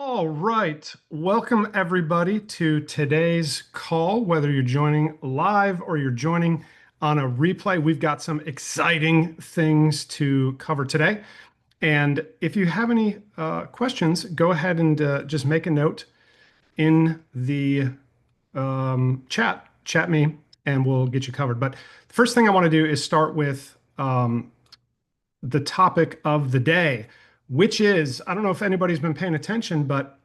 All right. Welcome everybody to today's call. Whether you're joining live or you're joining on a replay, we've got some exciting things to cover today. And if you have any questions, go ahead and just make a note in the chat me, and we'll get you covered. But the first thing I want to do is start with the topic of the day, which is, I don't know if anybody's been paying attention, but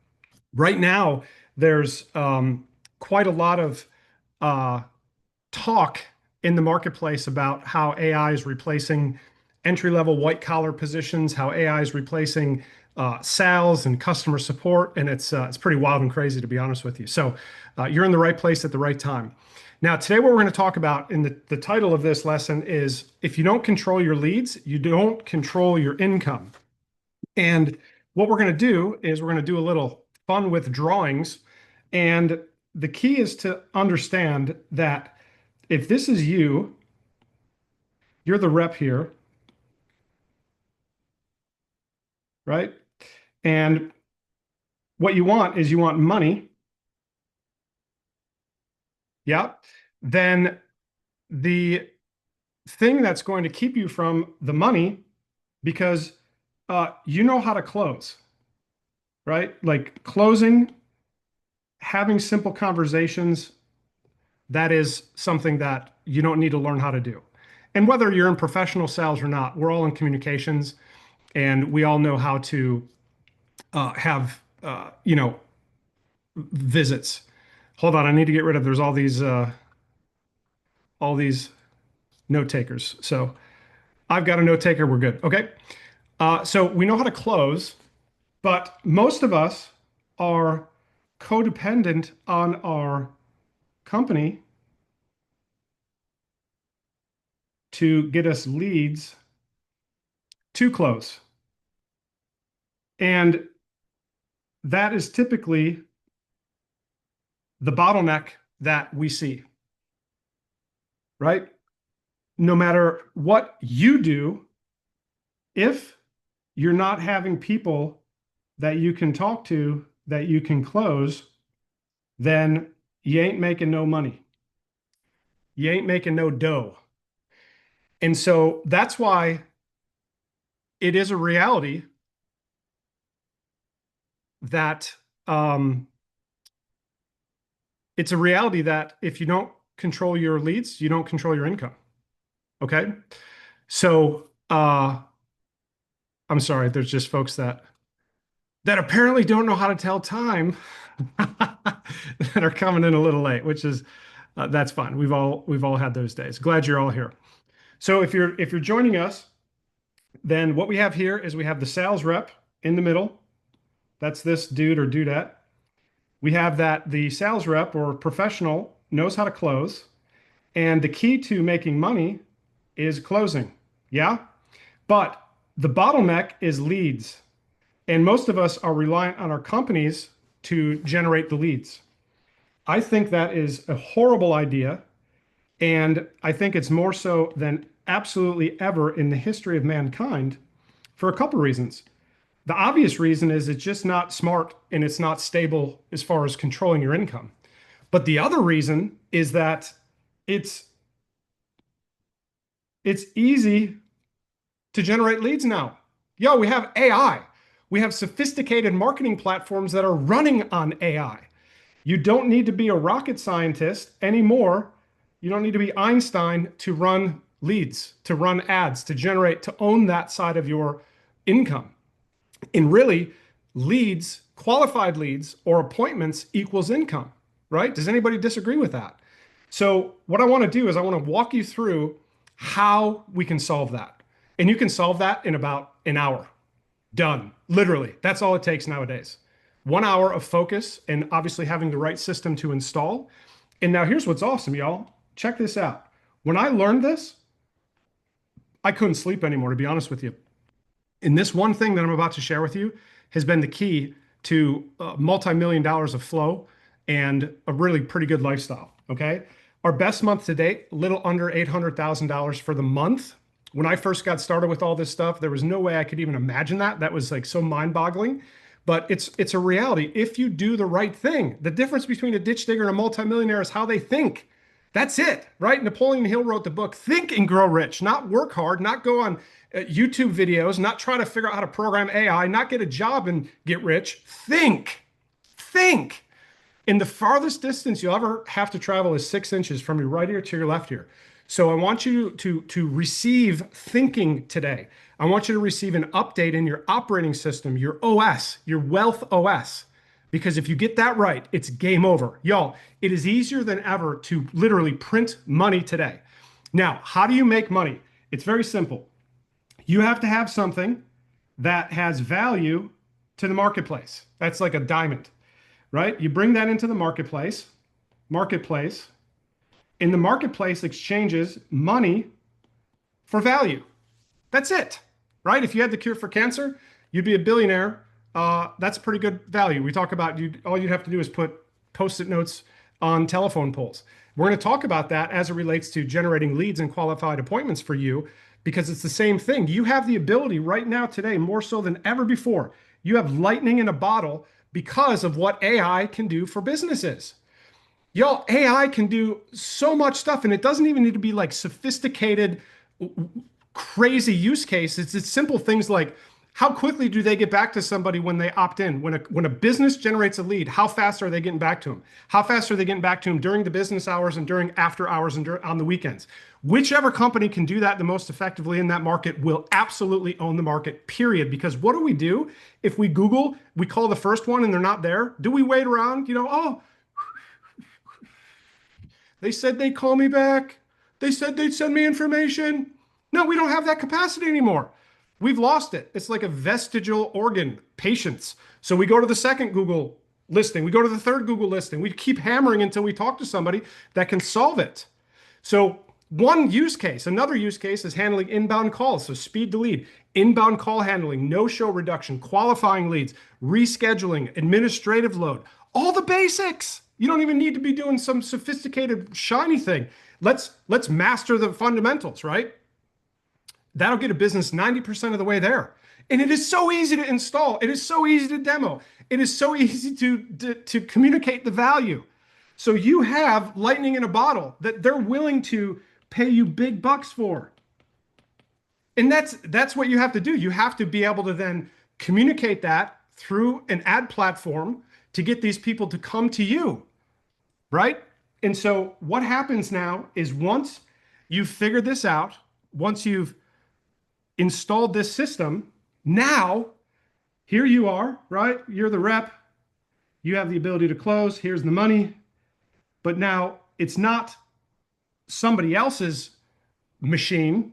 right now there's quite a lot of uh, talk in the marketplace about how AI is replacing entry-level white-collar positions, how AI is replacing sales and customer support, and it's pretty wild and crazy, to be honest with you. So you're in the right place at the right time. Now, today what we're going to talk about in the title of this lesson is if you don't control your leads, you don't control your income. And what we're going to do is we're going to do a little fun with drawings. And the key is to understand that if this is you, you're the rep here, right? And what you want is you want money. Yeah. Then the thing that's going to keep you from the money, because you know how to close, right? Like closing, having simple conversations, that is something that you don't need to learn how to do. And whether you're in professional sales or not, we're all in communications and we all know how to have, visits. Hold on, I need to get rid of, there's all these note takers. So I've got a note taker, we're good. Okay. So we know how to close, but most of us are codependent on our company to get us leads to close. And that is typically the bottleneck that we see, right? No matter what you do, if you're not having people that you can talk to, that you can close, then you ain't making no money. You ain't making no dough. And so that's why it is a reality that it's a reality that if you don't control your leads, you don't control your income. Okay. So I'm sorry, there's just folks that apparently don't know how to tell time that are coming in a little late, which is that's fine. We've all had those days. Glad you're all here. So if you're joining us, then what we have here is we have the sales rep in the middle. That's this dude or dudette. We have that the sales rep or professional knows how to close. And the key to making money is closing. Yeah. But the bottleneck is leads. And most of us are reliant on our companies to generate the leads. I think that is a horrible idea. And I think it's more so than absolutely ever in the history of mankind for a couple reasons. The obvious reason is it's just not smart and it's not stable as far as controlling your income. But the other reason is that it's it's easy to generate leads now. Yo, we have AI. We have sophisticated marketing platforms that are running on AI. You don't need to be a rocket scientist anymore. You don't need to be Einstein to run leads, to run ads, to generate, to own that side of your income. And really, leads, qualified leads or appointments equals income, right? Does anybody disagree with that? So what I want to do is I want to walk you through how we can solve that. And you can solve that in about an hour. Done. Literally. That's all it takes nowadays. 1 hour of focus and obviously having the right system to install. And now here's what's awesome, y'all. Check this out. When I learned this, I couldn't sleep anymore, to be honest with you. And this one thing that I'm about to share with you has been the key to multi-million dollars of flow and a really pretty good lifestyle. Okay. Our best month to date, a little under $800,000 for the month. When I first got started with all this stuff, there was no way I could even imagine that. That was like so mind boggling. but it's a reality if you do the right thing. The difference between a ditch digger and a multimillionaire is how they think. That's it, right? Napoleon Hill wrote the book Think and Grow Rich, not work hard, not go on YouTube videos, not try to figure out how to program AI, not get a job and get rich. Think. Think. And the farthest distance you'll ever have to travel is 6 inches from your right ear to your left ear. So I want you to receive thinking today. I want you to receive an update in your operating system, your OS, your wealth OS. Because if you get that right, it's game over. Y'all, it is easier than ever to literally print money today. Now, how do you make money? It's very simple. You have to have something that has value to the marketplace. That's like a diamond, right? You bring that into the marketplace. In the marketplace exchanges money for value. That's it, right? If you had the cure for cancer, you'd be a billionaire. That's pretty good value. We talk about all you'd have to do is put post-it notes on telephone poles. We're going to talk about that as it relates to generating leads and qualified appointments for you, because it's the same thing. You have the ability right now today, more so than ever before. You have lightning in a bottle because of what AI can do for businesses. Y'all, AI can do so much stuff, and it doesn't even need to be like sophisticated, crazy use cases. It's simple things like how quickly do they get back to somebody when they opt in? When a business generates a lead, how fast are they getting back to them? How fast are they getting back to them during the business hours and during after hours and on the weekends? Whichever company can do that the most effectively in that market will absolutely own the market, period. Because what do? If we Google, we call the first one and they're not there. Do we wait around? Oh, they said they'd call me back. They said they'd send me information. No, we don't have that capacity anymore. We've lost it. It's like a vestigial organ, patience. So we go to the second Google listing. We go to the third Google listing. We keep hammering until we talk to somebody that can solve it. So one use case, another use case is handling inbound calls. So speed to lead, inbound call handling, no-show reduction, qualifying leads, rescheduling, administrative load, all the basics. You don't even need to be doing some sophisticated, shiny thing. Let's master the fundamentals, right? That'll get a business 90% of the way there. And it is so easy to install. It is so easy to demo. It is so easy to communicate the value. So you have lightning in a bottle that they're willing to pay you big bucks for. And that's what you have to do. You have to be able to then communicate that through an ad platform to get these people to come to you, right? And so what happens now is once you've figured this out, once you've installed this system, now here you are, right? You're the rep. You have the ability to close. Here's the money. But now it's not somebody else's machine.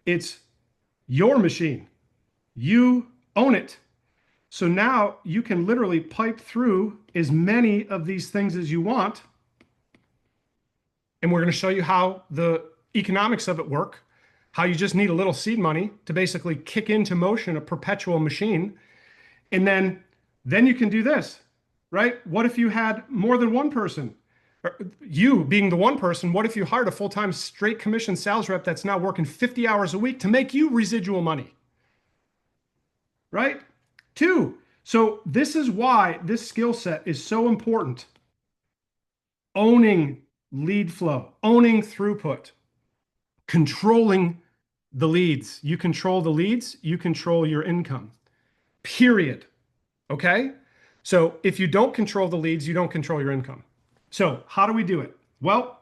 It's your machine. You own it. So now you can literally pipe through as many of these things as you want. And we're going to show you how the economics of it work, how you just need a little seed money to basically kick into motion a perpetual machine. And then you can do this, right? What if you had more than one person? Or you being the one person, what if you hired a full-time straight commission sales rep that's now working 50 hours a week to make you residual money, right? Two. So this is why this skill set is so important. Owning lead flow, owning throughput, controlling the leads. You control the leads, you control your income, period. Okay? So if you don't control the leads, you don't control your income. So how do we do it? Well,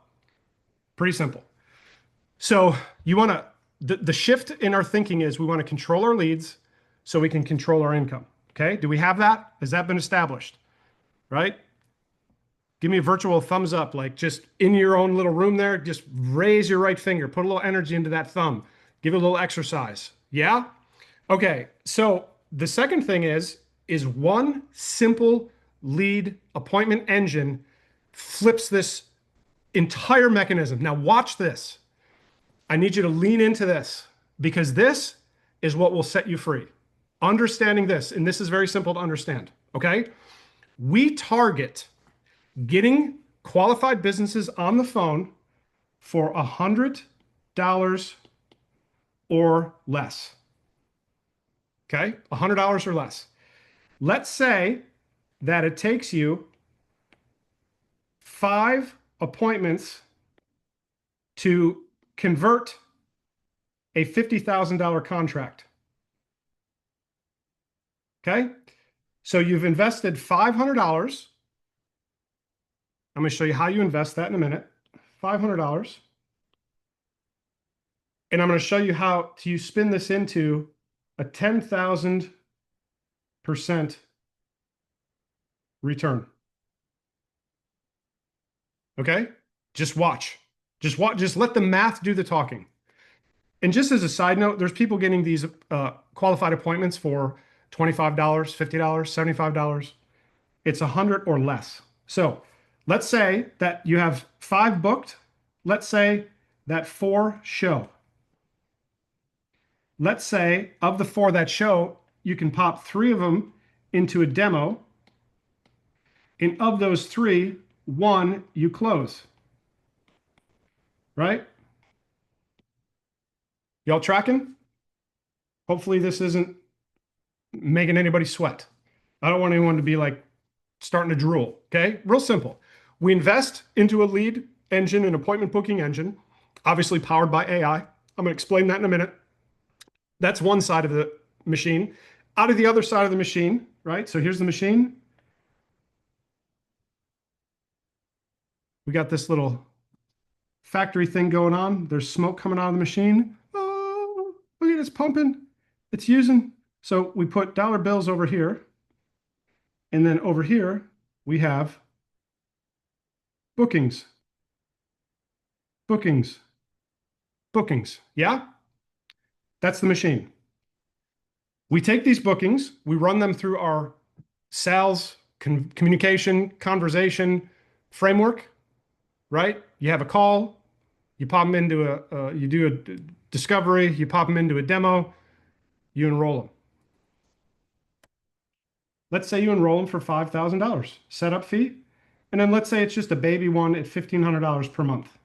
pretty simple. So you want to, the shift in our thinking is we want to control our leads so we can control our income. Okay? Do we have that? Has that been established? Right? Give me a virtual thumbs up, like just in your own little room there, just raise your right finger, put a little energy into that thumb, give it a little exercise. Yeah? Okay. So the second thing is one simple lead appointment engine flips this entire mechanism. Now watch this. I need you to lean into this because this is what will set you free. Understanding this, and this is very simple to understand, okay? We target getting qualified businesses on the phone for $100 or less. Okay? $100 or less. Let's say that it takes you 5 appointments to convert a $50,000 contract. Okay. So you've invested $500. I'm going to show you how you invest that in a minute. $500. And I'm going to show you how to spin this into a 10,000% return. Okay? Just watch. Just watch. Just let the math do the talking. And just as a side note, there's people getting these qualified appointments for $25, $50, $75. It's 100 or less. So let's say that you have 5 booked. Let's say that 4 show. Let's say of the 4 that show, you can pop 3 of them into a demo. And of those 3, 1 you close. Right? Y'all tracking? Hopefully this isn't making anybody sweat. I don't want anyone to be like starting to drool. Okay? Real simple. We invest into a lead engine, an appointment booking engine, obviously powered by AI. I'm going to explain that in a minute. That's one side of the machine. Out of the other side of the machine, right? So here's the machine. We got this little factory thing going on. There's smoke coming out of the machine. Oh, look at it, it's pumping. It's using. So we put dollar bills over here. And then over here, we have bookings, bookings, bookings. Yeah? That's the machine. We take these bookings, we run them through our sales, communication, conversation framework, right? You have a call, you pop them into you do a discovery, you pop them into a demo, you enroll them. Let's say you enroll them for $5,000 setup fee. And then let's say it's just a baby one at $1,500 per month.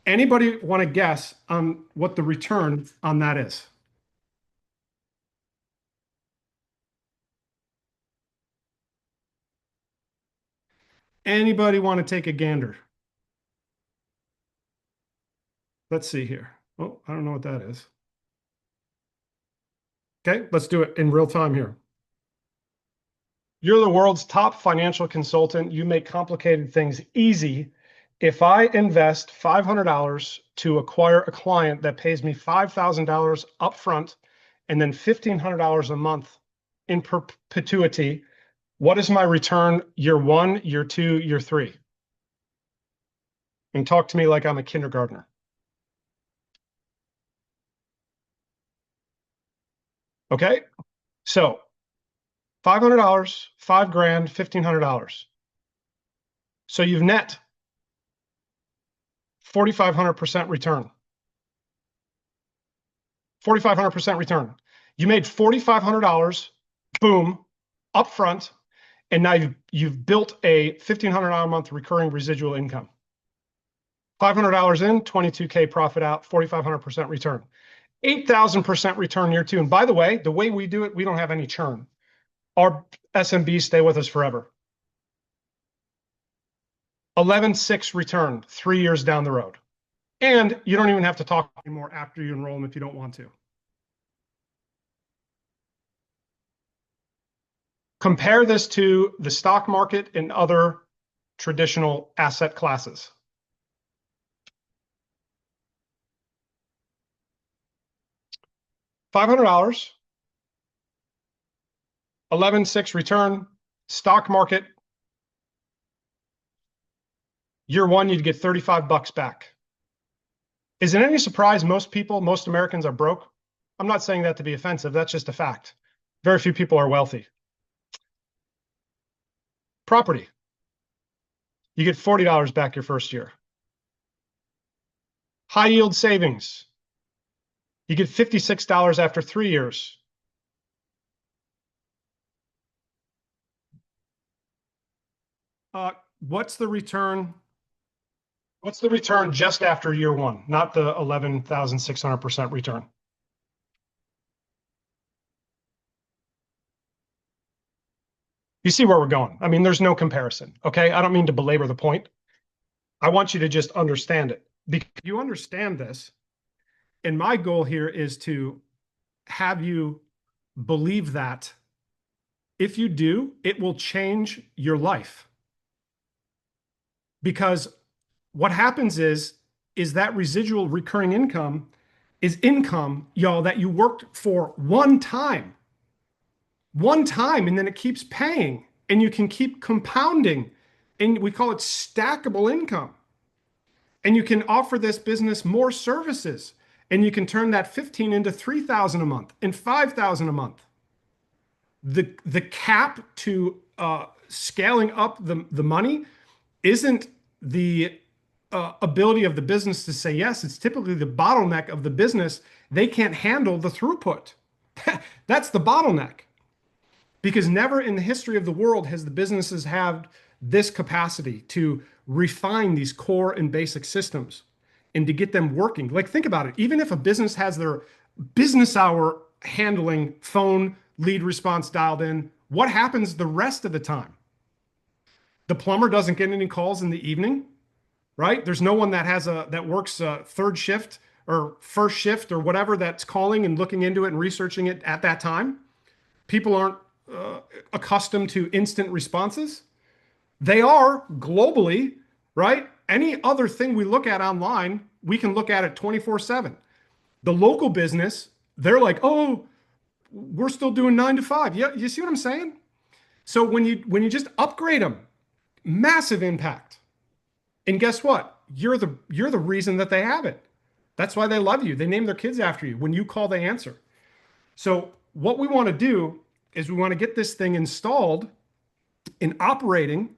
Anybody want to guess on what the return on that is? Anybody want to take a gander? Let's see here. Oh, I don't know what that is. Okay, let's do it in real time here. You're the world's top financial consultant. You make complicated things easy. If I invest $500 to acquire a client that pays me $5,000 upfront and then $1,500 a month in perpetuity, what is my return year 1, year 2, year 3? And talk to me like I'm a kindergartner. Okay, so $500, $5,000, $1,500. So you've net 4,500% return. 4,500% return. You made $4,500, boom, upfront, and now you've built a $1,500 a month recurring residual income. $500 in, 22K profit out, 4,500% return. 8,000% return year 2. And by the way we do it, we don't have any churn. Our SMBs stay with us forever. 11.6 return 3 years down the road. And you don't even have to talk anymore after you enroll them if you don't want to. Compare this to the stock market and other traditional asset classes. $500, 11.6 return, stock market. Year 1, you'd get 35 bucks back. Is it any surprise most Americans are broke? I'm not saying that to be offensive. That's just a fact. Very few people are wealthy. Property. You get $40 back your first year. High yield savings. You get $56 after 3 years. What's the return? What's the return just after year 1, not the 11,600% return? You see where we're going. I mean, there's no comparison. Okay. I don't mean to belabor the point. I want you to just understand it. Because you understand this. And my goal here is to have you believe that if you do, it will change your life. Because what happens is that residual recurring income is income, y'all, that you worked for one time, and then it keeps paying, and you can keep compounding. And we call it stackable income. And you can offer this business more services, and you can turn that 15 into 3,000 a month and 5,000 a month. The cap to scaling up the money isn't the ability of the business to say yes. It's typically the bottleneck of the business. They can't handle the throughput. That's the bottleneck. Because never in the history of the world has the businesses had this capacity to refine these core and basic systems and to get them working. Like, think about it. Even if a business has their business hour handling phone lead response dialed in, what happens the rest of the time? The plumber doesn't get any calls in the evening, right? There's no one that works third shift or first shift or whatever that's calling and looking into it and researching it at that time. People aren't accustomed to instant responses. They are globally, right? Any other thing we look at online, we can look at it 24/7. The local business, they're like, oh, we're still doing 9 to 5. Yeah, you see what I'm saying? So when you just upgrade them, massive impact. And guess what? You're the reason that they have it. That's why they love you. They name their kids after you. When you call, they answer. So what we want to do is we want to get this thing installed and operating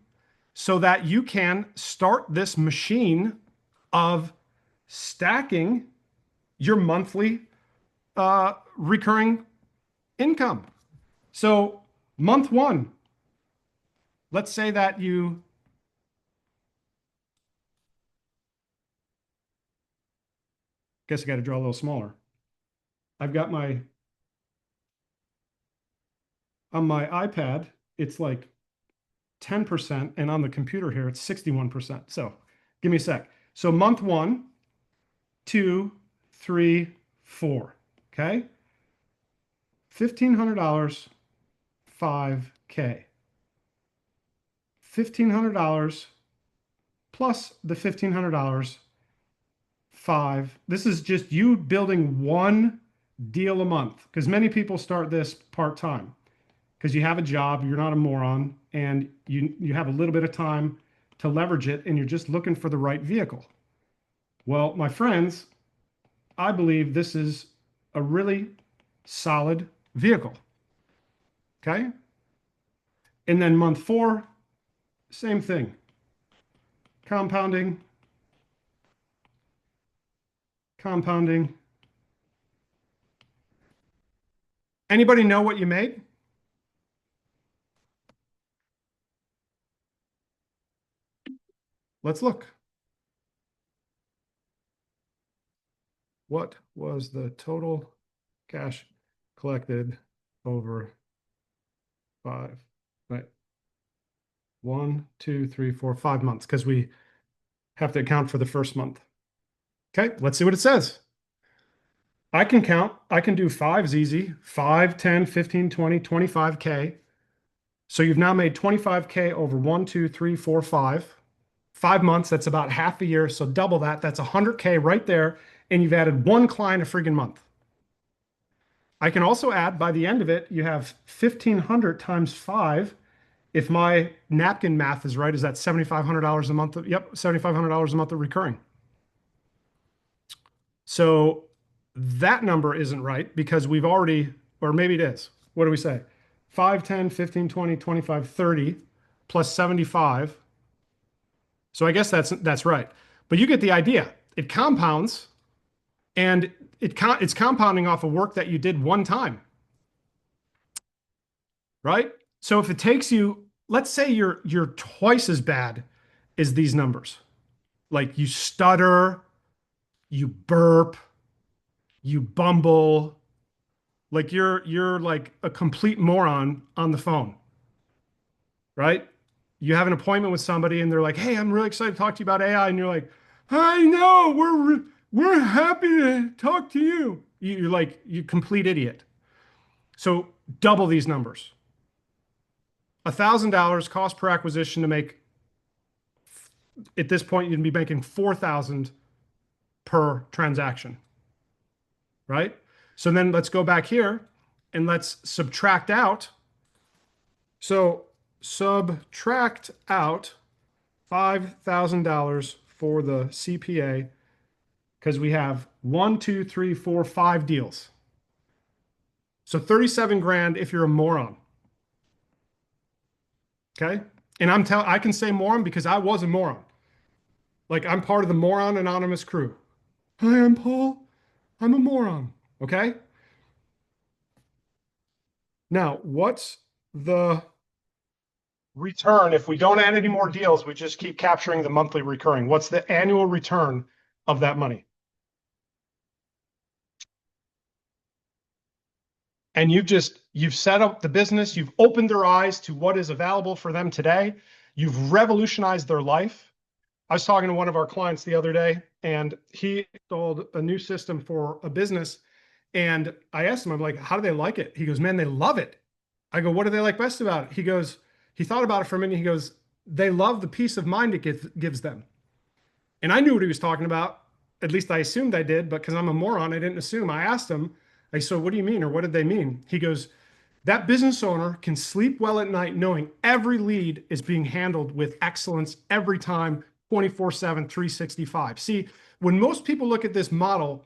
so that you can start this machine of stacking your monthly recurring income. So month one, let's say that you guess I got to draw a little smaller. I've got my on my iPad, it's like 10%, and on the computer here, it's 61%. So give me a sec. So month one, two, three, four. Okay. $1,500, 5K. $1,500 plus the $1,500, five. This is just you building one deal a month, because many people start this part-time because you have a job, you're not a moron, and you have a little bit of time to leverage it, and you're just looking for the right vehicle. Well, my friends, I believe this is a really solid vehicle. Okay. And then month four, same thing. Compounding, compounding. Anybody know what you made? Let's look. What was the total cash collected over five, right? 1, 2, 3, 4, 5 months, because we have to account for the first month. Okay, let's see what it says. I can count. I can do fives easy. 5, 10, 15, 20, 25K. So you've now made 25K over 1, 2, 3, 4, 5. 5 months, that's about half a year. So double that. That's 100K right there. And you've added one client a friggin' month. I can also add, by the end of it, you have 1,500 times 5. If my napkin math is right, is that $7,500 a month? Yep, $7,500 a month of recurring. So that number isn't right because we've already, or maybe it is. What do we say? 5, 10, 15, 20, 25, 30 plus 75. So I guess that's right. But you get the idea. It compounds, and it's compounding off of work that you did one time. Right? So if it takes you, let's say you're twice as bad as these numbers. Like you stutter, you burp, you bumble, like you're like a complete moron on the phone. right? You have an appointment with somebody and they're like, "Hey, I'm really excited to talk to you about AI." And you're like, "I know, we're happy to talk to you." You're like, you complete idiot. So double these numbers. $1,000 cost per acquisition to make, at this point, you'd be making 4,000 per transaction, right? So then let's go back here and let's subtract out. So subtract out $5,000 for the CPA because we have one, two, three, four, five deals. So 37 grand if you're a moron. Okay. And I can say moron because I was a moron. Like I'm part of the Moron Anonymous crew. Hi, I'm Paul. I'm a moron. Okay. Now, what's the return if we don't add any more deals? We just keep capturing the monthly recurring. What's the annual return of that money? And you've set up the business, you've opened their eyes to what is available for them today. You've revolutionized their life. I was talking to one of our clients the other day, and he installed a new system for a business. And I asked him, I'm like, how do they like it? He goes, man, they love it. I go, what do they like best about it? He goes, he thought about it for a minute. He goes, they love the peace of mind it gives them. And I knew what he was talking about. At least I assumed I did, but because I'm a moron, I didn't assume. I asked him, I said, what do you mean? Or what did they mean? He goes, that business owner can sleep well at night knowing every lead is being handled with excellence every time, 24/7, 365. See, when most people look at this model,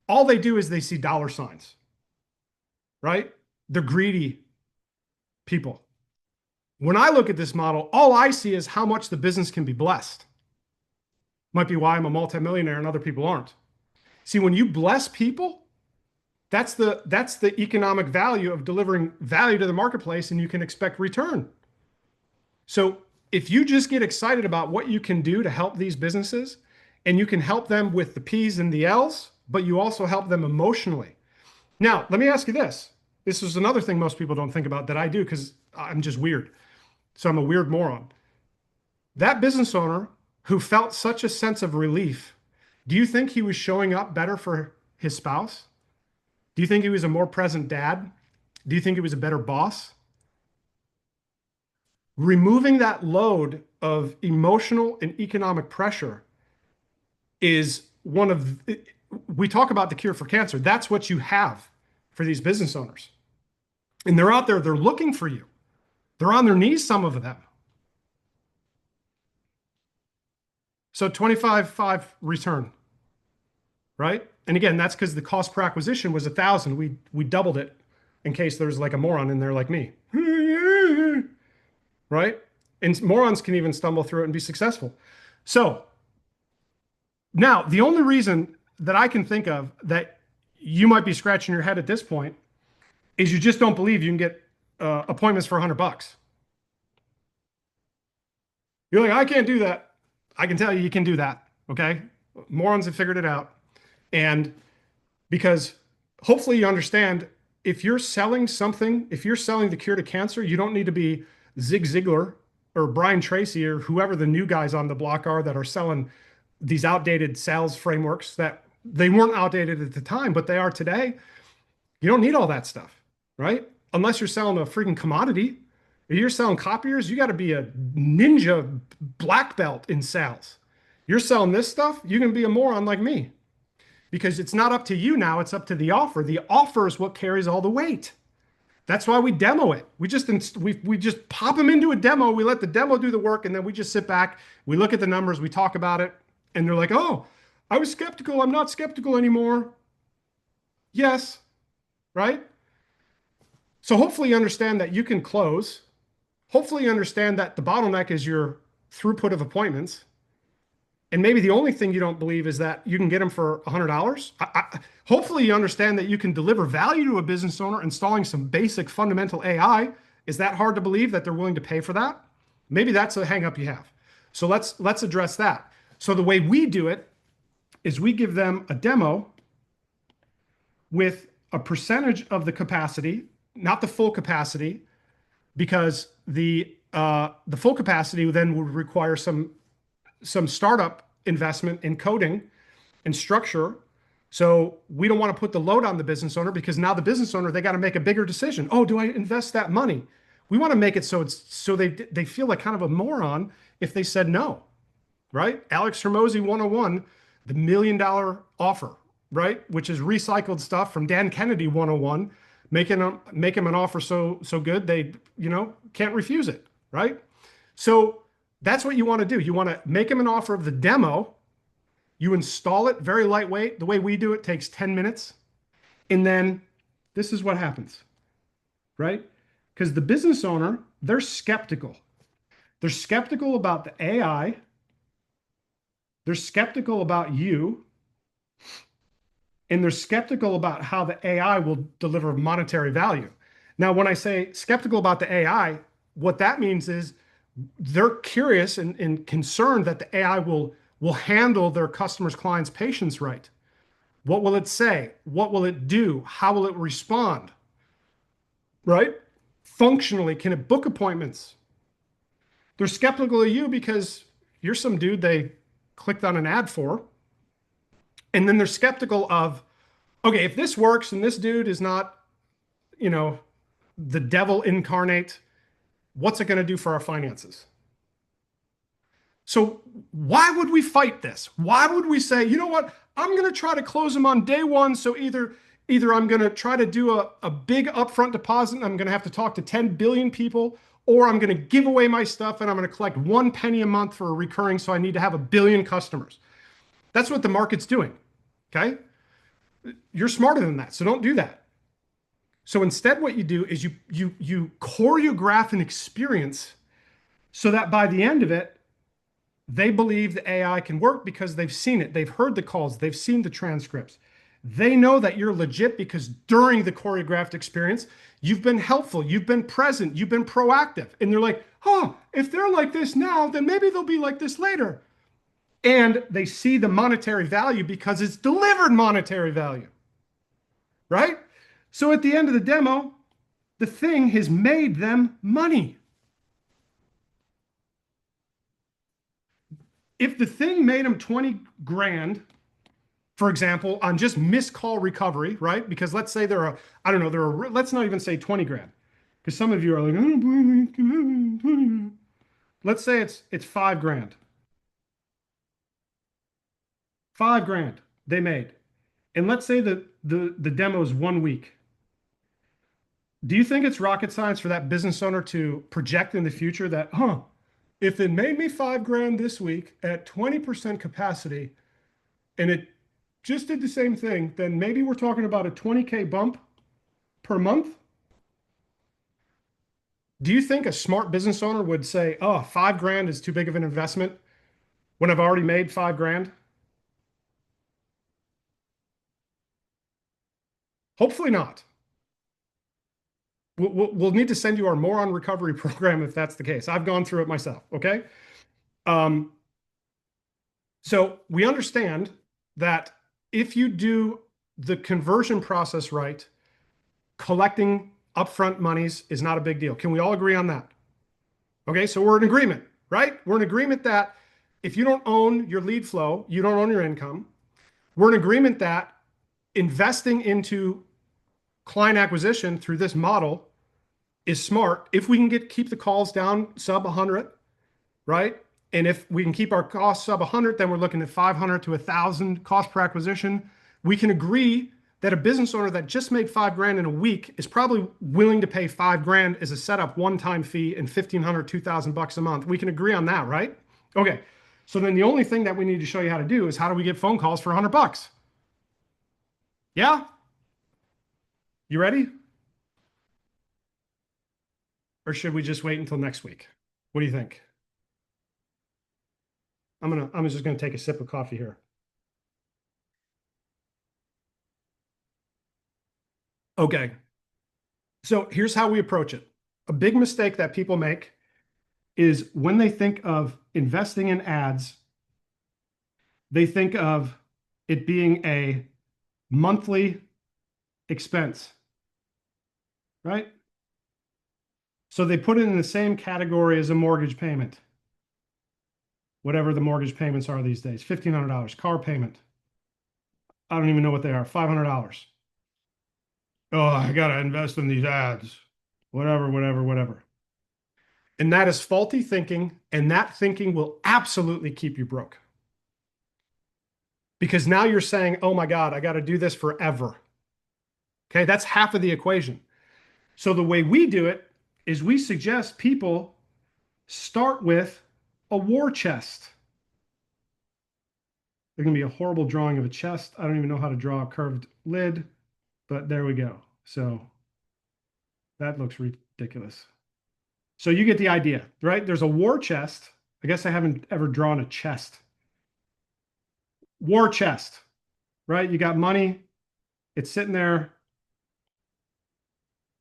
all they do is they see dollar signs, right? They're greedy people. When I look at this model, all I see is how much the business can be blessed. Might be why I'm a multimillionaire and other people aren't. See, when you bless people, that's the economic value of delivering value to the marketplace, and you can expect return. So if you just get excited about what you can do to help these businesses, and you can help them with the P's and the L's, but you also help them emotionally. Now, let me ask you this. This is another thing most people don't think about that I do because I'm just weird. So I'm a weird moron. That business owner who felt such a sense of relief, do you think he was showing up better for his spouse? Do you think he was a more present dad? Do you think he was a better boss? Removing that load of emotional and economic pressure is one of, we talk about the cure for cancer. That's what you have for these business owners. And they're out there, they're looking for you. They're on their knees, some of them. So 25.5 return, right? And again, that's because the cost per acquisition was 1,000. We doubled it in case there's like a moron in there like me, right? And morons can even stumble through it and be successful. So now the only reason that I can think of that you might be scratching your head at this point is you just don't believe you can get appointments for $100. You're like, I can't do that. I can tell you, you can do that. Okay. Morons have figured it out. And because hopefully you understand if you're selling something, if you're selling the cure to cancer, you don't need to be Zig Ziglar or Brian Tracy or whoever the new guys on the block are that are selling these outdated sales frameworks that they weren't outdated at the time, but they are today. You don't need all that stuff, right? Unless you're selling a freaking commodity. If you're selling copiers, you got to be a ninja black belt in sales. You're selling this stuff, you can be a moron like me because it's not up to you now. It's up to the offer. The offer is what carries all the weight. That's why we demo it. We just pop them into a demo. We let the demo do the work, and then we just sit back. We look at the numbers. We talk about it, and they're like, "Oh, I was skeptical. I'm not skeptical anymore." Yes, right? So hopefully you understand that you can close. Hopefully you understand that the bottleneck is your throughput of appointments. And maybe the only thing you don't believe is that you can get them for $100. Hopefully you understand that you can deliver value to a business owner installing some basic fundamental AI. Is that hard to believe that they're willing to pay for that? Maybe that's a hang up you have. So let's address that. So the way we do it is we give them a demo with a percentage of the capacity, not the full capacity, because the The full capacity then would require some startup investment in coding and structure. So we don't want to put the load on the business owner because now the business owner, they got to make a bigger decision. Oh, do I invest that money? We want to make it so they feel like kind of a moron if they said no, right? Alex Hermosi 101, the $1 million offer, right? Which is recycled stuff from Dan Kennedy 101, make him an offer so good they, can't refuse it, right? So that's what you want to do. You want to make him an offer of the demo. You install it very lightweight. The way we do it takes 10 minutes. And then this is what happens, right? Because the business owner, they're skeptical. They're skeptical about the AI. They're skeptical about you. And they're skeptical about how the AI will deliver monetary value. Now, when I say skeptical about the AI, what that means is they're curious and concerned that the AI will handle their customers, clients, patients right. What will it say? What will it do? How will it respond? Right? Functionally, can it book appointments? They're skeptical of you because you're some dude they clicked on an ad for. And then they're skeptical of, okay, if this works and this dude is not, you know, the devil incarnate, what's it going to do for our finances? So why would we fight this? Why would we say, you know what? I'm going to try to close them on day one. So either I'm going to try to do a big upfront deposit and I'm going to have to talk to 10 billion people, or I'm going to give away my stuff and I'm going to collect 1 penny a month for a recurring. So I need to have 1 billion customers. That's what the market's doing. Okay. You're smarter than that. So don't do that. So instead, what you do is you choreograph an experience so that by the end of it, they believe the AI can work because they've seen it. They've heard the calls. They've seen the transcripts. They know that you're legit because during the choreographed experience, you've been helpful. You've been present. You've been proactive. And they're like, oh, if they're like this now, then maybe they'll be like this later. And they see the monetary value because it's delivered monetary value, right? So at the end of the demo, the thing has made them money. If the thing made them 20 grand, for example, on just missed call recovery, right? Because let's say I don't know, let's not even say 20 grand. Because some of you are like, I don't believe it can happen, 20 grand. Let's say it's 5 grand. 5 grand they made. And let's say that the demo is 1 week. Do you think it's rocket science for that business owner to project in the future that, if it made me 5 grand this week at 20% capacity and it just did the same thing, then maybe we're talking about a 20K bump per month? Do you think a smart business owner would say, oh, 5 grand is too big of an investment when I've already made 5 grand? Hopefully not. We'll need to send you our moron recovery program if that's the case. I've gone through it myself. Okay. Um, so we understand that if you do the conversion process right, collecting upfront monies is not a big deal. Can we all agree on that? Okay, so we're in agreement, right? We're in agreement that if you don't own your lead flow, you don't own your income. We're in agreement that investing into client acquisition through this model is smart if we can keep the calls down sub 100, right? And if we can keep our costs sub 100, then we're looking at 500 to 1,000 cost per acquisition. We can agree that a business owner that just made 5 grand in a week is probably willing to pay 5 grand as a setup one-time fee and 1,500, 2,000 bucks a month. We can agree on that, right? Okay. So then the only thing that we need to show you how to do is how do we get phone calls for 100 bucks? Yeah? You ready? Or should we just wait until next week? What do you think? I'm just gonna take a sip of coffee here. Okay. So here's how we approach it. A big mistake that people make is when they think of investing in ads, they think of it being a monthly expense, right? So they put it in the same category as a mortgage payment, whatever the mortgage payments are these days. $1,500. Car payment. I don't even know what they are. $500. Oh, I got to invest in these ads. Whatever, whatever, whatever. And that is faulty thinking. And that thinking will absolutely keep you broke. Because now you're saying, oh my God, I got to do this forever. Okay, that's half of the equation. So the way we do it is we suggest people start with a war chest. There's going to be a horrible drawing of a chest. I don't even know how to draw a curved lid, but there we go. So that looks ridiculous. So you get the idea, right? There's a war chest. I guess I haven't ever drawn a chest. War chest, right? You got money. It's sitting there.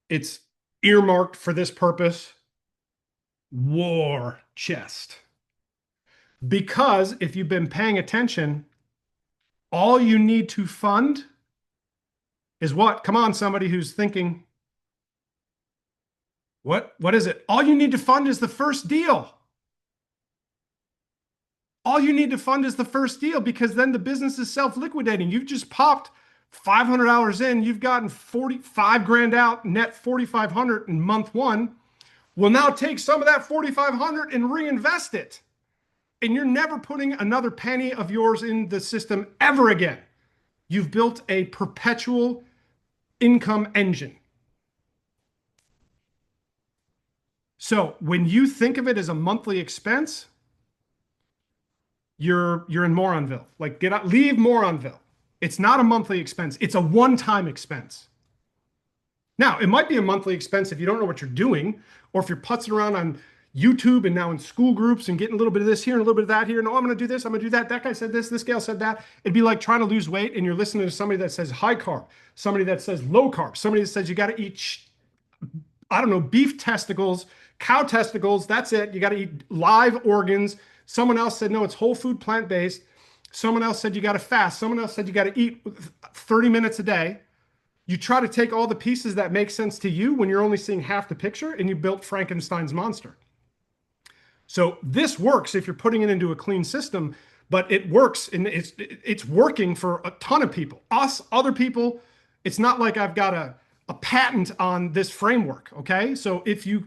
It's earmarked for this purpose. War chest. Because if you've been paying attention, all you need to fund is what? Come on, somebody who's thinking. What is it? All you need to fund is the first deal. All you need to fund is the first deal because then the business is self-liquidating. You've just popped $500 in. You've gotten 45 grand out, net 4,500 in month one. Well, now take some of that 4,500 and reinvest it. And you're never putting another penny of yours in the system ever again. You've built a perpetual income engine. So when you think of it as a monthly expense, you're in Moronville. Like get out, leave Moronville. It's not a monthly expense. It's a one-time expense. Now, it might be a monthly expense if you don't know what you're doing, or if you're putzing around on YouTube and now in school groups and getting a little bit of this here and a little bit of that here. No, I'm going to do this. I'm going to do that. That guy said this gal said that. It'd be like trying to lose weight and you're listening to somebody that says high carb, somebody that says low carb, somebody that says you got to eat, I don't know, beef testicles, cow testicles. That's it. You got to eat live organs. Someone else said, no, it's whole food, plant-based. Someone else said you got to fast. Someone else said you got to eat 30 minutes a day. You try to take all the pieces that make sense to you when you're only seeing half the picture, and you built Frankenstein's monster. So this works if you're putting it into a clean system, but it works and it's working for a ton of people. Us, other people, it's not like I've got a patent on this framework, okay? So if you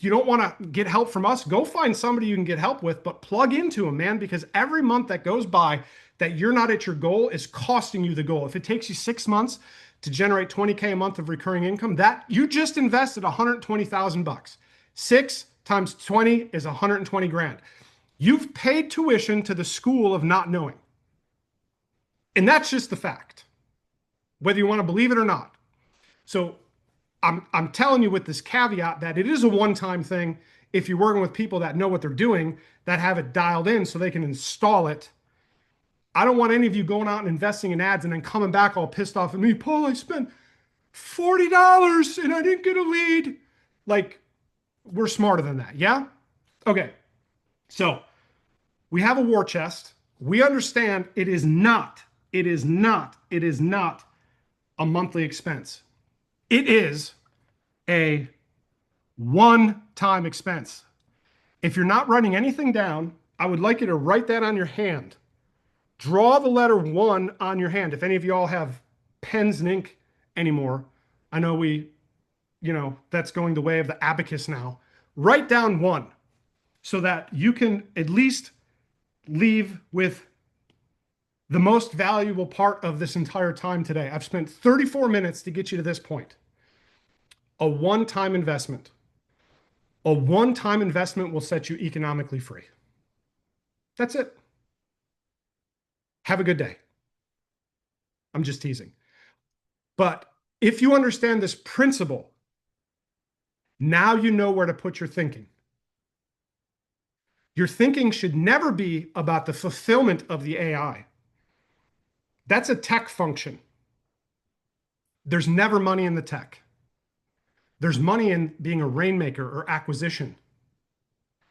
don't want to get help from us, go find somebody you can get help with, but plug into them, man, because every month that goes by that you're not at your goal is costing you the goal. If it takes you 6 months to generate 20K a month of recurring income, that you just invested 120,000 bucks. 6 times 20 is 120 grand. You've paid tuition to the school of not knowing. And that's just the fact, whether you want to believe it or not. So I'm telling you with this caveat that it is a one-time thing if you're working with people that know what they're doing, that have it dialed in so they can install it. I don't want any of you going out and investing in ads and then coming back all pissed off at me. Paul, I spent $40 and I didn't get a lead. Like, we're smarter than that, yeah? Okay, so we have a war chest. We understand it is not a monthly expense. It is a one-time expense. If you're not writing anything down, I would like you to write that on your hand. Draw the letter 1 on your hand. If any of you all have pens and ink anymore, I know that's going the way of the abacus now. Write down 1 so that you can at least leave with the most valuable part of this entire time today. I've spent 34 minutes to get you to this point. A one-time investment. A one-time investment will set you economically free. That's it. Have a good day. I'm just teasing. But if you understand this principle, now you know where to put your thinking. Your thinking should never be about the fulfillment of the AI. That's a tech function. There's never money in the tech. There's money in being a rainmaker or acquisition.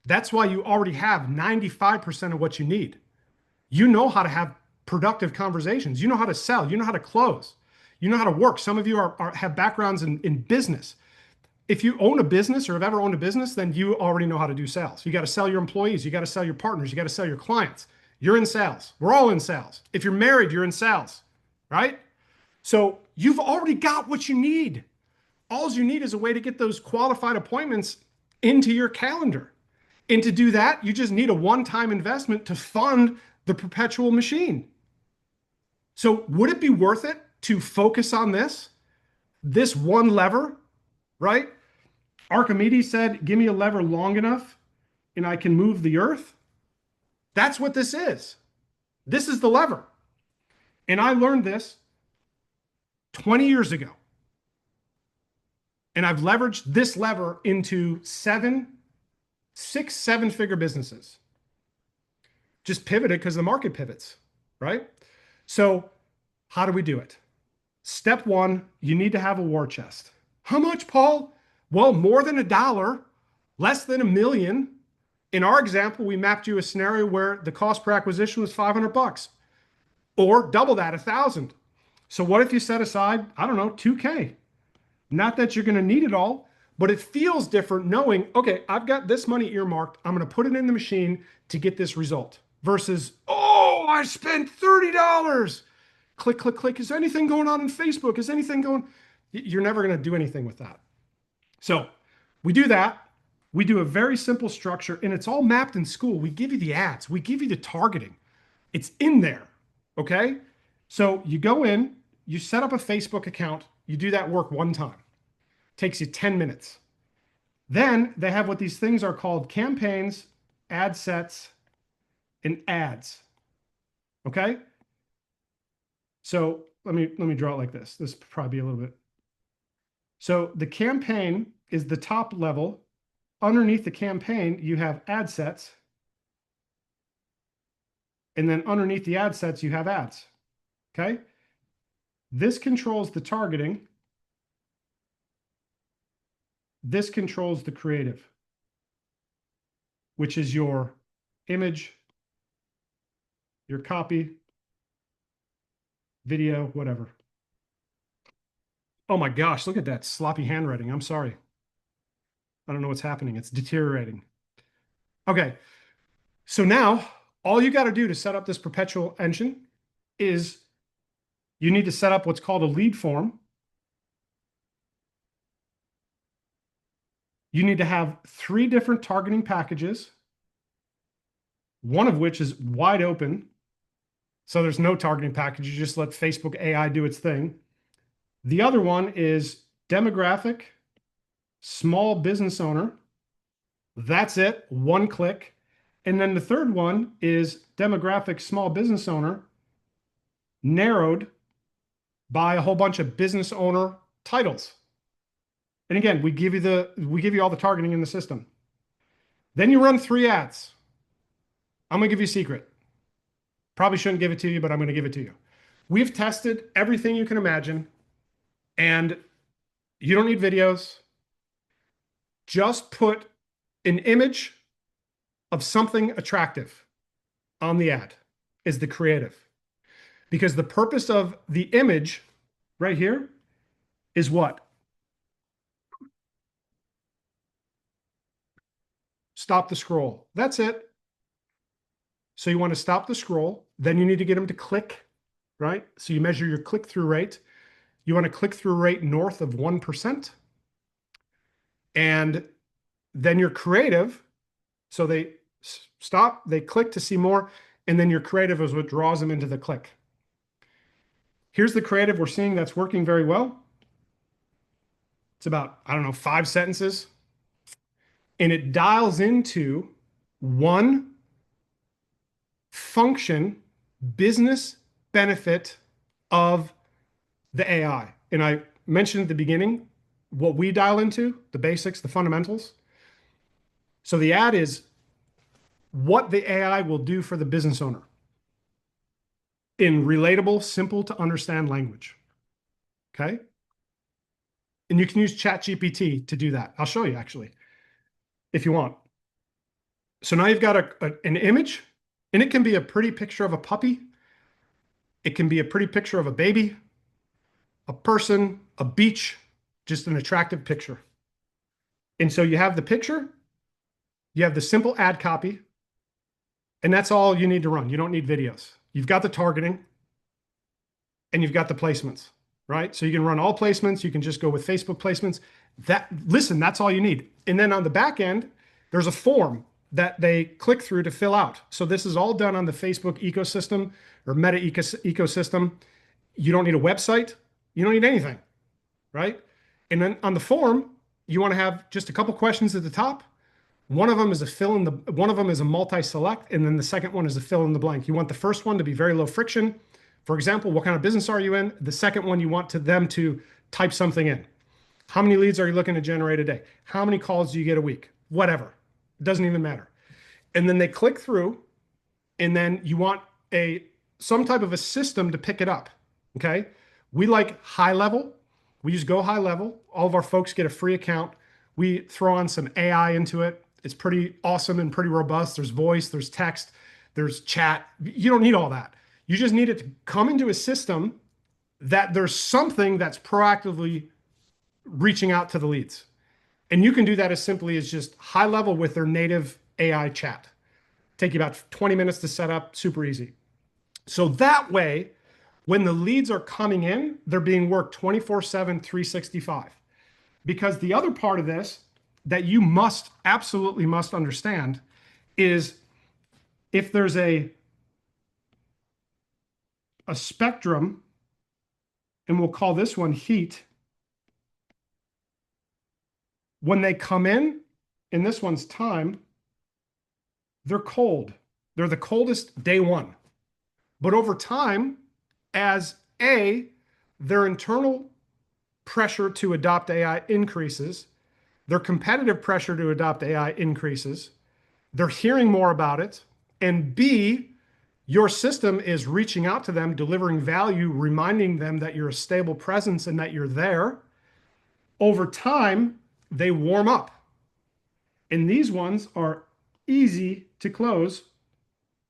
That's why you already have 95% of what you need. You know how to have productive conversations. You know how to sell. You know how to close. You know how to work. Some of you have backgrounds in business. if you own a business or have ever owned a business, then you already know how to do sales. You got to sell your employees. You got to sell your partners. You got to sell your clients. You're in sales. We're all in sales. If you're married, you're in sales, right? So you've already got what you need. All you need is a way to get those qualified appointments into your calendar. And to do that, you just need a one-time investment to fund the perpetual machine. So would it be worth it to focus on this one lever, right? Archimedes said, give me a lever long enough and I can move the earth. That's what this is. This is the lever. And I learned this 20 years ago. And I've leveraged this lever into 7-figure businesses. Just pivoted because the market pivots, right? So how do we do it? Step one, you need to have a war chest. How much, Paul? Well, more than $1, less than $1 million. In our example, we mapped you a scenario where the cost per acquisition was $500 or double that, 1,000. So what if you set aside, I don't know, 2K? Not that you're going to need it all, but it feels different knowing, okay, I've got this money earmarked. I'm going to put it in the machine to get this result versus, oh, I spent $30. Click, click, click. Is there anything going on in Facebook? Is anything going? You're never going to do anything with that. So we do that. We do a very simple structure and it's all mapped in Skool. We give you the ads. We give you the targeting. It's in there. Okay. So you go in, you set up a Facebook account. You do that work one time. Takes you 10 minutes. Then they have what these things are called campaigns, ad sets, and ads. Okay. So let me draw it like this. This will probably be a little bit. So the campaign is the top level. Underneath the campaign, you have ad sets. And then underneath the ad sets, you have ads. Okay. This controls the targeting. This controls the creative, which is your image, your copy, video, whatever. Oh my gosh, look at that sloppy handwriting. I'm sorry. I don't know what's happening. It's deteriorating. Okay. So now all you got to do to set up this perpetual engine is you need to set up what's called a lead form. You need to have 3 different targeting packages, one of which is wide open. So there's no targeting package. You just let Facebook AI do its thing. The other one is demographic, small business owner. That's it, one click. And then the third one is demographic, small business owner, narrowed by a whole bunch of business owner titles. And again, we give you all the targeting in the system. Then you run 3 ads. I'm going to give you a secret. Probably shouldn't give it to you, but I'm going to give it to you. We've tested everything you can imagine, and you don't need videos. Just put an image of something attractive on the ad is the creative. Because the purpose of the image right here is what? Stop the scroll. That's it. So you want to stop the scroll. Then you need to get them to click, right? So you measure your click-through rate. You want a click-through rate north of 1%. And then your creative, so they stop, they click to see more, and then your creative is what draws them into the click. Here's the creative we're seeing that's working very well. It's about, I don't know, 5 sentences. And it dials into one function, business benefit of the AI. And I mentioned at the beginning what we dial into, the basics, the fundamentals. So the ad is what the AI will do for the business owner in relatable, simple to understand language. Okay. And you can use ChatGPT to do that. I'll show you actually, if you want. So now you've got an image, and it can be a pretty picture of a puppy. It can be a pretty picture of a baby, a person, a beach, just an attractive picture. And so you have the picture, you have the simple ad copy, and that's all you need to run. You don't need videos. You've got the targeting and you've got the placements, right? So you can run all placements. You can just go with Facebook placements. Listen, that's all you need. And then on the back end, there's a form that they click through to fill out. So this is all done on the Facebook ecosystem or Meta ecosystem. You don't need a website. You don't need anything, right? And then on the form, you want to have just a couple questions at the top. One of them is one of them is a multi-select, and then the second one is a fill in the blank. You want the first one to be very low friction. For example, what kind of business are you in? The second one, you want them to type something in. How many leads are you looking to generate a day? How many calls do you get a week? Whatever. It doesn't even matter. And then they click through, and then you want some type of a system to pick it up. Okay. We like high level. We use Go High Level. All of our folks get a free account. We throw on some AI into it. It's pretty awesome and pretty robust. There's voice, there's text, there's chat. You don't need all that. You just need it to come into a system that there's something that's proactively reaching out to the leads. And you can do that as simply as just high level with their native AI chat. Take you about 20 minutes to set up, super easy. So that way, when the leads are coming in, they're being worked 24/7, 365. Because the other part of this that you absolutely must understand is if there's a spectrum, and we'll call this one heat, when they come in this one's time, they're cold. They're the coldest day one. But over time, as their internal pressure to adopt AI increases, their competitive pressure to adopt AI increases, they're hearing more about it, and B, your system is reaching out to them, delivering value, reminding them that you're a stable presence and that you're there. Over time, they warm up. And these ones are easy to close.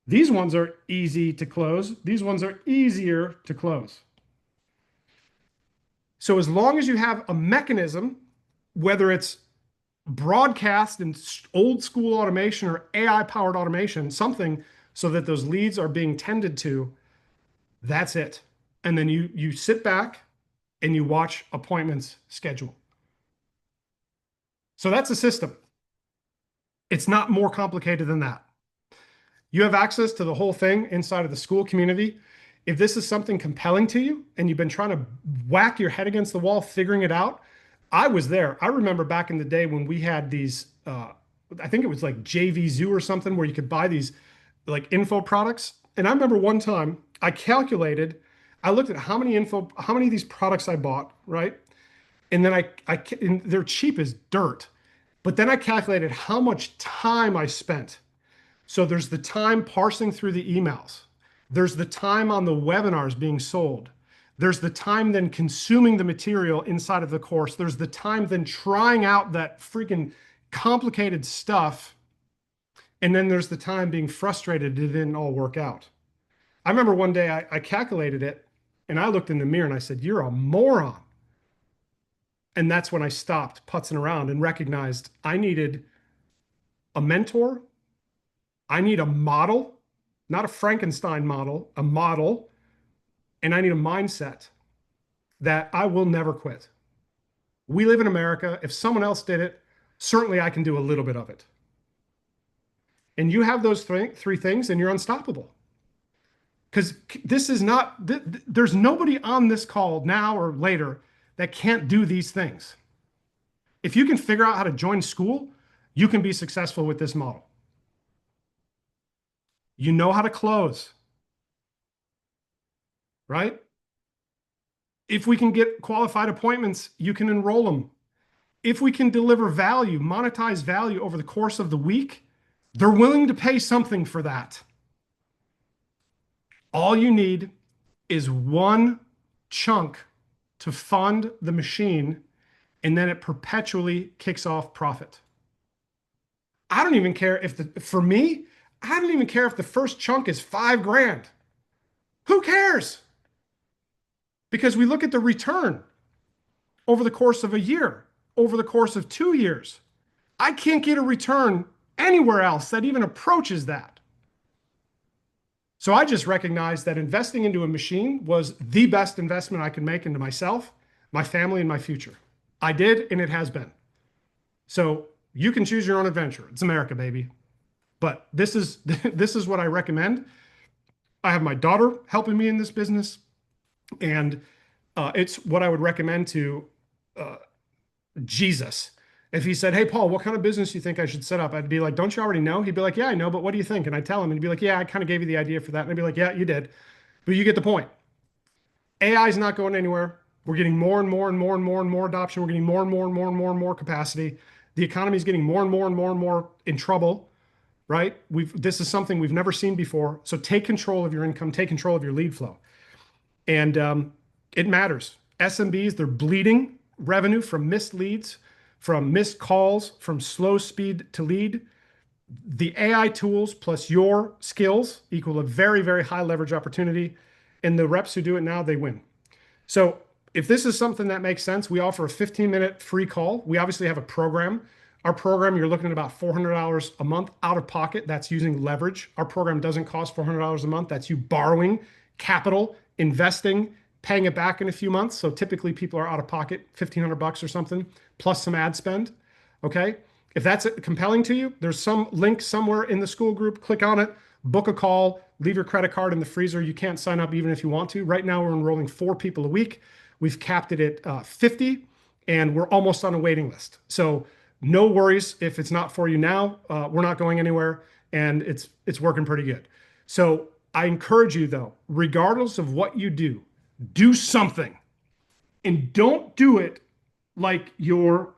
These ones are easy to close. These ones are easier to close. So as long as you have a mechanism, whether it's broadcast and old school automation or AI powered automation, something so that those leads are being tended to, that's it. And then you sit back and you watch appointments schedule. So that's a system. It's not more complicated than that. You have access to the whole thing inside of the Skool community. If this is something compelling to you and you've been trying to whack your head against the wall, figuring it out, I was there. I remember back in the day when we had these, I think it was like JV Zoo or something where you could buy these like info products. And I remember one time I looked at how many of these products I bought, right? And then and they're cheap as dirt. But then I calculated how much time I spent. So there's the time parsing through the emails. There's the time on the webinars being sold. There's the time then consuming the material inside of the course. There's the time then trying out that freaking complicated stuff. And then there's the time being frustrated it didn't all work out. I remember one day I calculated it and I looked in the mirror and I said, "You're a moron." And that's when I stopped putzing around and recognized I needed a mentor. I need a model, not a Frankenstein model, a model. And I need a mindset that I will never quit. We live in America. If someone else did it, certainly I can do a little bit of it. And you have those three things and you're unstoppable. Because there's nobody on this call now or later that can't do these things. If you can figure out how to join Skool, you can be successful with this model. You know how to close, right? If we can get qualified appointments, you can enroll them. If we can deliver value, monetize value over the course of the week, they're willing to pay something for that. All you need is one chunk to fund the machine, and then it perpetually kicks off profit. I don't even care for me, I don't even care if the first chunk is $5,000. Who cares? Because we look at the return over the course of a year, over the course of 2 years. I can't get a return anywhere else that even approaches that. So I just recognized that investing into a machine was the best investment I could make into myself, my family, and my future. I did, and it has been. So you can choose your own adventure. It's America, baby. But this is this is what I recommend. I have my daughter helping me in this business, and it's what I would recommend to uh, Jesus. If he said, "Hey, Paul, what kind of business do you think I should set up?" I'd be like, "Don't you already know?" He'd be like, "Yeah, I know, but what do you think?" And I'd tell him, and he'd be like, "Yeah, I kind of gave you the idea for that." And I'd be like, "Yeah, you did, but you get the point. AI is not going anywhere. We're getting more and more and more and more and more adoption. We're getting more and more and more and more and more capacity. The economy is getting more and more and more and more in trouble, right? This is something we've never seen before. So take control of your income, take control of your lead flow, and it matters. SMBs, they're bleeding revenue from missed leads, from missed calls, from slow speed to lead. The AI tools plus your skills equal a very, very high leverage opportunity. And the reps who do it now, they win. So if this is something that makes sense, we offer a 15-minute free call. We obviously have a program. Our program, you're looking at about $400 a month out of pocket. That's using leverage. Our program doesn't cost $400 a month. That's you borrowing capital, investing, paying it back in a few months. So typically people are out of pocket 1,500 bucks or something, plus some ad spend. Okay. If that's compelling to you, there's some link somewhere in the Skool group. Click on it, book a call, leave your credit card in the freezer. You can't sign up even if you want to. Right now, we're enrolling 4 people a week. We've capped it at 50, and we're almost on a waiting list. So no worries if it's not for you now. We're not going anywhere, and it's working pretty good. So I encourage you, though, regardless of what you do something, and don't do it like you're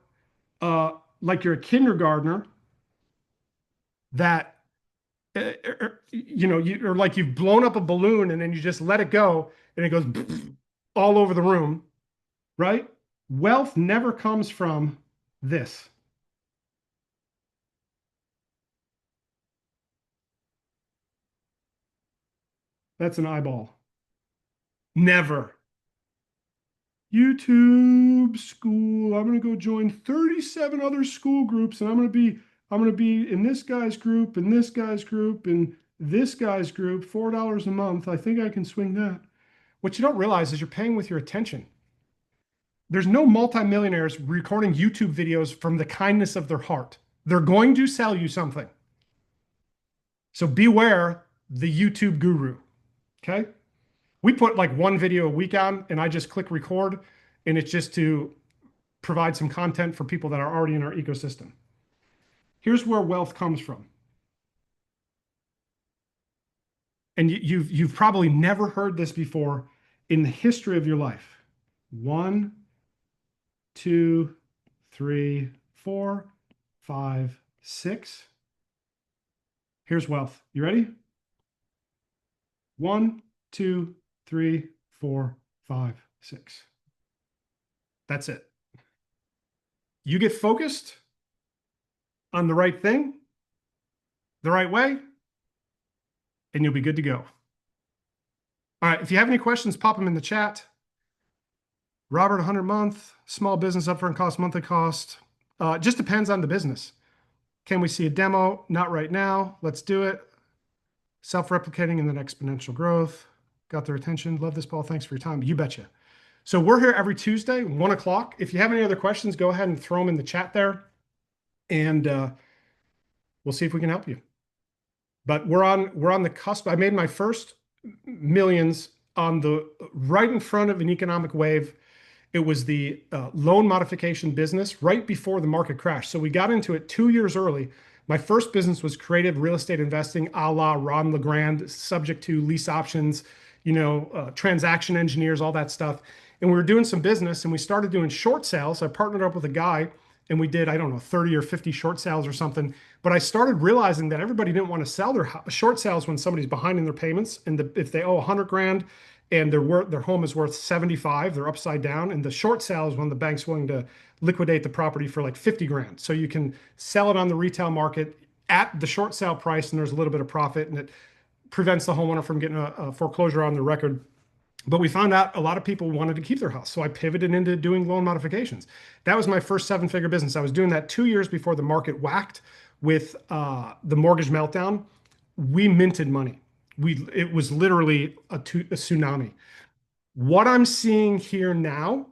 a kindergartner that or like you've blown up a balloon and then you just let it go and it goes all over the room, right? Wealth never comes from this. That's an eyeball. Never. YouTube Skool. I'm going to go join 37 other Skool groups and I'm going to be in this guy's group and this guy's group and this guy's group, $4 a month. I think I can swing that. What you don't realize is you're paying with your attention. There's no multimillionaires recording YouTube videos from the kindness of their heart. They're going to sell you something. So beware the YouTube guru. Okay. We put like one video a week on and I just click record and it's just to provide some content for people that are already in our ecosystem. Here's where wealth comes from. And you've probably never heard this before in the history of your life. 1, 2, 3, 4, 5, 6. Here's wealth. You ready? 1, 2, 3, 4, 5, 6. That's it. You get focused on the right thing, the right way, and you'll be good to go. All right. If you have any questions, pop them in the chat. Robert, 100 a month, small business upfront cost, monthly cost. Just depends on the business. Can we see a demo? Not right now. Let's do it. Self-replicating and then exponential growth. Got their attention. Love this, Paul. Thanks for your time. You betcha. So we're here every Tuesday, 1 o'clock. If you have any other questions, go ahead and throw them in the chat there. And we'll see if we can help you. But we're on the cusp. I made my first millions on the right in front of an economic wave. It was the loan modification business right before the market crash. So we got into it 2 years early. My first business was creative real estate investing, a la Ron LeGrand, subject to lease options, transaction engineers, all that stuff. And we were doing some business and we started doing short sales. I partnered up with a guy and we did, I don't know, 30 or 50 short sales or something. But I started realizing that everybody didn't want to sell their short sales when somebody's behind in their payments. And if they owe 100 grand and their home is worth 75, they're upside down. And the short sale is when the bank's willing to liquidate the property for like 50 grand. So you can sell it on the retail market at the short sale price and there's a little bit of profit and it prevents the homeowner from getting a foreclosure on their record. But we found out a lot of people wanted to keep their house. So I pivoted into doing loan modifications. That was my first seven-figure business. I was doing that 2 years before the market whacked with the mortgage meltdown. We minted money. It was literally a tsunami. What I'm seeing here now,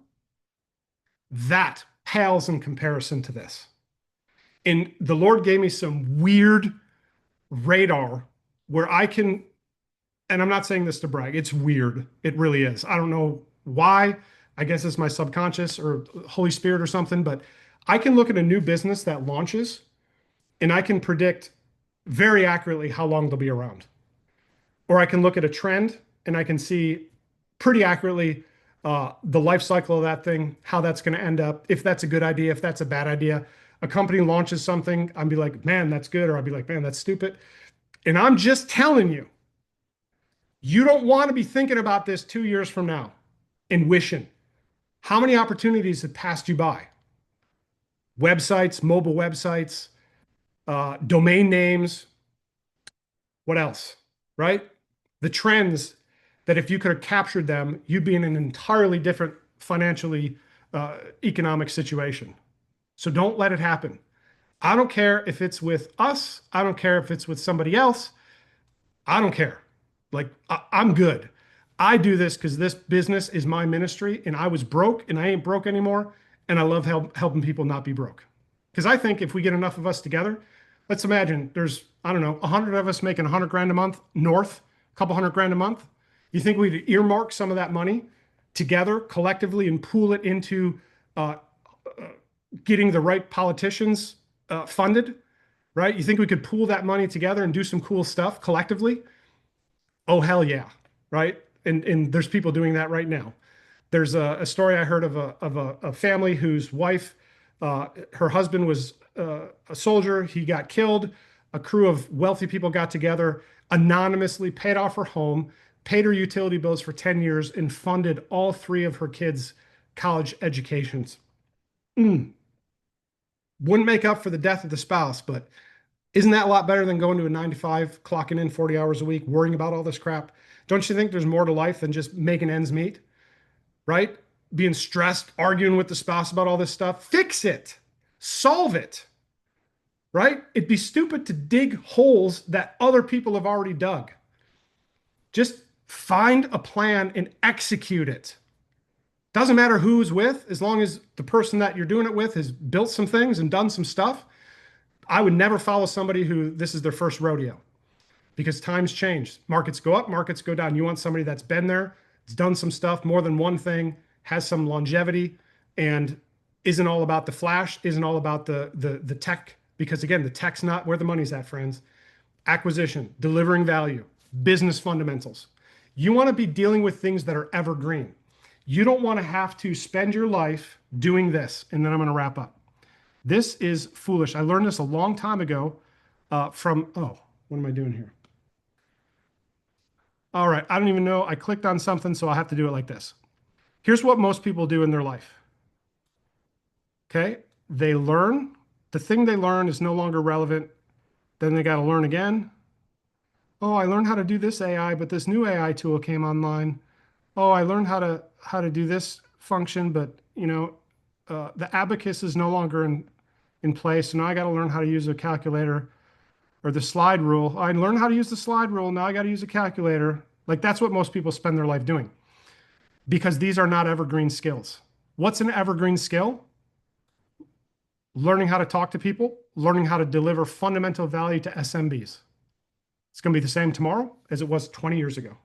that pales in comparison to this. And the Lord gave me some weird radar where I can, and I'm not saying this to brag, it's weird. It really is. I don't know why. I guess it's my subconscious or Holy Spirit or something, but I can look at a new business that launches and I can predict very accurately how long they'll be around. Or I can look at a trend and I can see pretty accurately the life cycle of that thing, how that's going to end up, if that's a good idea, if that's a bad idea. A company launches something, I'll be like, man, that's good. Or I'll be like, man, that's stupid. And I'm just telling you, you don't want to be thinking about this 2 years from now and wishing. How many opportunities have passed you by? Websites, mobile websites, domain names. What else? Right? The trends that if you could have captured them, you'd be in an entirely different financially economic situation. So don't let it happen. I don't care if it's with us. I don't care if it's with somebody else. I don't care. Like, I'm good. I do this because this business is my ministry and I was broke and I ain't broke anymore. And I love helping people not be broke. Because I think if we get enough of us together, let's imagine there's, I don't know, 100 of us making 100 grand a month north, a couple hundred grand a month. You think we'd earmark some of that money together collectively and pool it into getting the right politicians funded, right? You think we could pool that money together and do some cool stuff collectively? Oh, hell yeah, right? And there's people doing that right now. There's a story I heard of a family whose wife, her husband was a soldier. He got killed. A crew of wealthy people got together, anonymously paid off her home, paid her utility bills for 10 years, and funded all three of her kids' college educations. Mm. Wouldn't make up for the death of the spouse, but isn't that a lot better than going to a 9 to 5, clocking in 40 hours a week, worrying about all this crap? Don't you think there's more to life than just making ends meet, right? Being stressed, arguing with the spouse about all this stuff. Fix it, solve it, right? It'd be stupid to dig holes that other people have already dug. Just find a plan and execute it. Doesn't matter who's with, as long as the person that you're doing it with has built some things and done some stuff. I would never follow somebody who this is their first rodeo because times change. Markets go up, markets go down. You want somebody that's been there, has done some stuff, more than one thing, has some longevity, and isn't all about the flash, isn't all about the tech. Because again, the tech's not where the money's at, friends. Acquisition, delivering value, business fundamentals. You want to be dealing with things that are evergreen. You don't want to have to spend your life doing this. And then I'm going to wrap up. This is foolish. I learned this a long time ago oh, what am I doing here? All right, I don't even know. I clicked on something, so I'll have to do it like this. Here's what most people do in their life. Okay, they learn. The thing they learn is no longer relevant. Then they got to learn again. Oh, I learned how to do this AI, but this new AI tool came online. Oh, I learned how to do this function, but the abacus is no longer in place. So now I got to learn how to use a calculator or the slide rule. I learned how to use the slide rule. Now I got to use a calculator. Like that's what most people spend their life doing because these are not evergreen skills. What's an evergreen skill? Learning how to talk to people, learning how to deliver fundamental value to SMBs. It's going to be the same tomorrow as it was 20 years ago.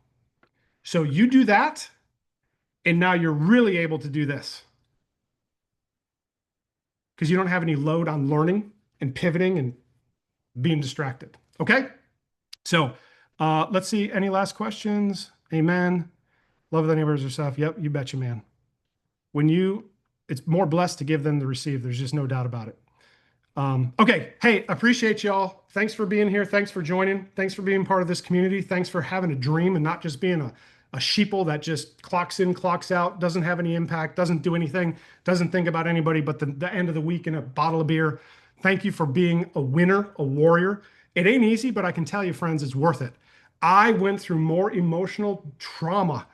So you do that, and now you're really able to do this because you don't have any load on learning and pivoting and being distracted. Okay? So let's see. Any last questions? Amen. Love the neighbors yourself. Yep, you betcha, man. It's more blessed to give than to receive. There's just no doubt about it. Okay. Hey, appreciate y'all. Thanks for being here. Thanks for joining. Thanks for being part of this community. Thanks for having a dream and not just being a sheeple that just clocks in, clocks out, doesn't have any impact, doesn't do anything, doesn't think about anybody but the end of the week and a bottle of beer. Thank you for being a winner, a warrior. It ain't easy, but I can tell you, friends, it's worth it. I went through more emotional trauma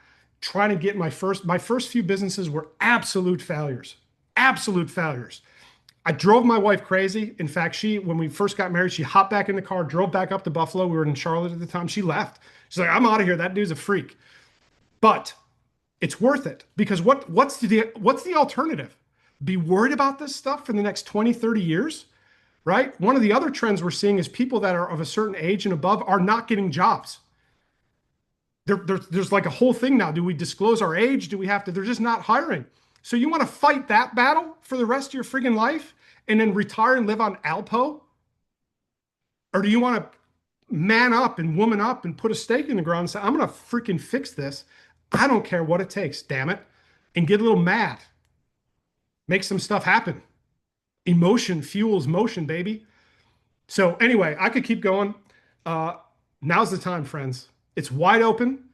trying to get my first few businesses were absolute failures. Absolute failures. I drove my wife crazy. In fact, when we first got married, she hopped back in the car, drove back up to Buffalo. We were in Charlotte at the time. She left. She's like, I'm out of here. That dude's a freak. But it's worth it because what's the alternative? Be worried about this stuff for the next 20, 30 years, right? One of the other trends we're seeing is people that are of a certain age and above are not getting jobs. There's like a whole thing now. Do we disclose our age? Do we have to? They're just not hiring. So you want to fight that battle for the rest of your friggin' life and then retire and live on Alpo? Or do you want to man up and woman up and put a stake in the ground and say, I'm going to freaking fix this. I don't care what it takes, damn it. And get a little mad. Make some stuff happen. Emotion fuels motion, baby. So anyway, I could keep going. Now's the time, friends. It's wide open.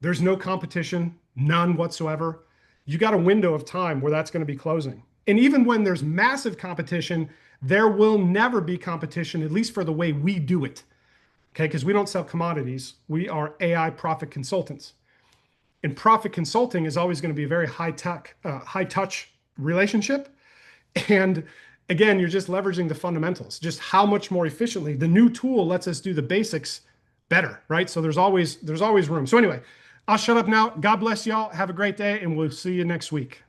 There's no competition, none whatsoever. You got a window of time where that's going to be closing. And even when there's massive competition, there will never be competition, at least for the way we do it. Okay, because we don't sell commodities. We are AI profit consultants. And profit consulting is always going to be a very high tech, high touch relationship. And again, you're just leveraging the fundamentals, just how much more efficiently. The new tool lets us do the basics better, right? So there's always room. So anyway, I'll shut up now. God bless y'all. Have a great day, and we'll see you next week.